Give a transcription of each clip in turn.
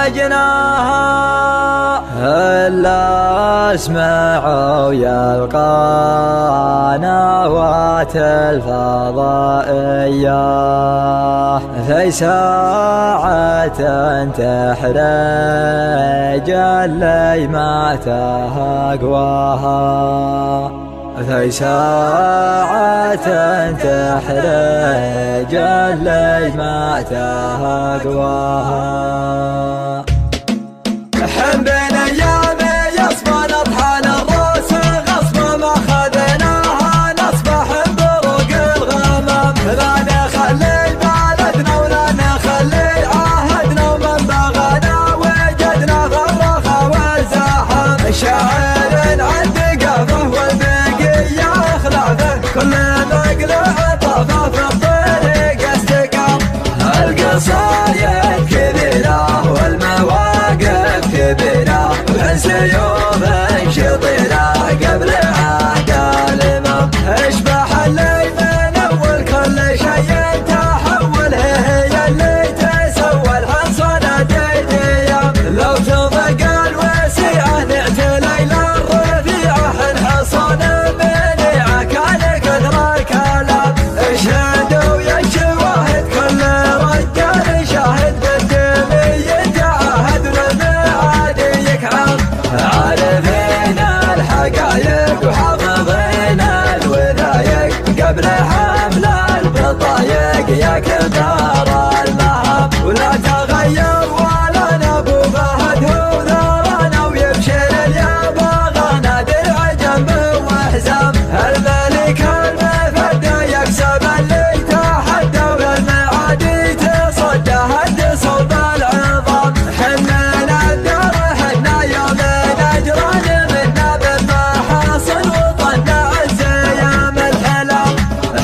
عجناها إلا اسمعوا يا القنوات الفضائية في ساعة تحرج اللي ما تهقواها في ساعة تحرج اللي ما تهقواها. حب الأيام يصفى نطحن الروس غصب ما خذناها نصبح بروق الغمام لا نخلي بلدنا ولا نخلي عهدنا ومن بغانا وجدنا غرخة والزحام شاعر عند قفه والبقية خلافه كل مقلع طفى في الطريق استقام القصايد كبيرة والمواقف كبيرة سيوف شطيرة قبل عهد الإمام اشبح اللي من أول كل شيء تحول هي اللي تسوى الحصانة ديديام لو تضق الوسيعة نعتلي للرفيعة الحصان منيعة كان كثر الكلام اشهدوا يا الشواهد كل رجال شاهد بالدمي يتعاهد والمعادي يكعب عارفين الحقايق وحافظين الوثايق قبل حمل البطايق يا كبار المهام ولا تغير ولا نبو فهد هو ثرانا ويبشر اليابغانا درع جنب وحزام الملك المفدى يكسب اللي تحدى والمعادي تصدى هد صوب العظام حنا الدار حنا يوم نجران منا بالمحاصن وطن عز ايام الحلام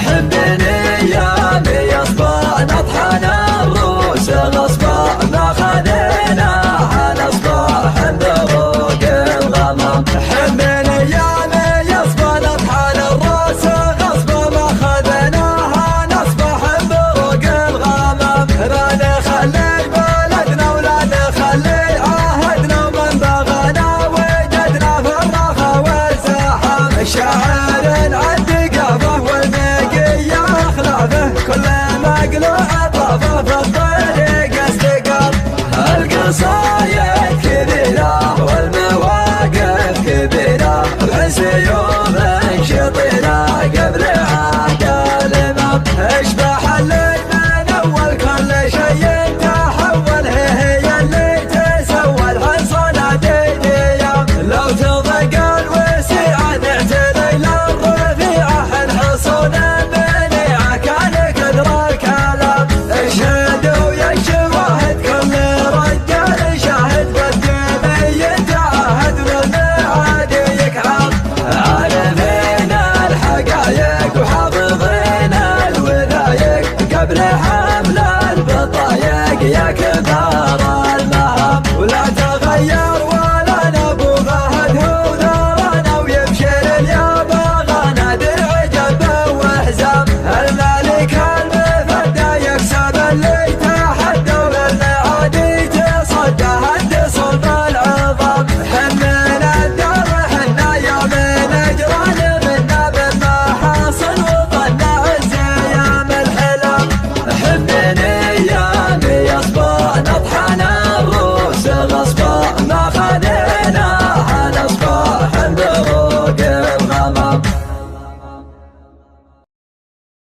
حبني ايامي يصبح نطحن الروس غصبا ما خذيناها نصبح بروق الغمام حبني ايامي يصبح نطحن الروس غصبا ما خذيناها نصبح بروق الغمام لا نخلي بلدنا ولا نخلي عهدنا ومن بغانا وجدنا في الرخا والزحام شاعر عند قفه والبقية خلافه كل مقلوع طفى في الطريق استقام القصايد كبيرة والمواقف كبيرة سيوف شطيرة قبل عهد الإمام اشبح اللي من أول كل شيء تحول هي اللي تسوى الحصانة ديديام لو تضق الوسيعة نعتلي للرفيعة الحصون منيعة كان كثر الكلام اشهدوا يا الشواهد كل رجال شاهد بالدمي يتعاهد والمعادي يكعب عارفين الحقايق وحافظين الوثايق قبل حمل البطايق يا كبار المهام ولا تغير ولا نبو فهد هو ثرانا ويبشر اليابغانا درع جنبه وحزام الملك المفدى يكسب اللي تحدى والمعادي تصدى هد صوب العظام حنا الدار حنا يوم نجران منا بالمحاصن وطن عز ايام الحلام حبني ايامي يصبح نطحن الروس غصبا ما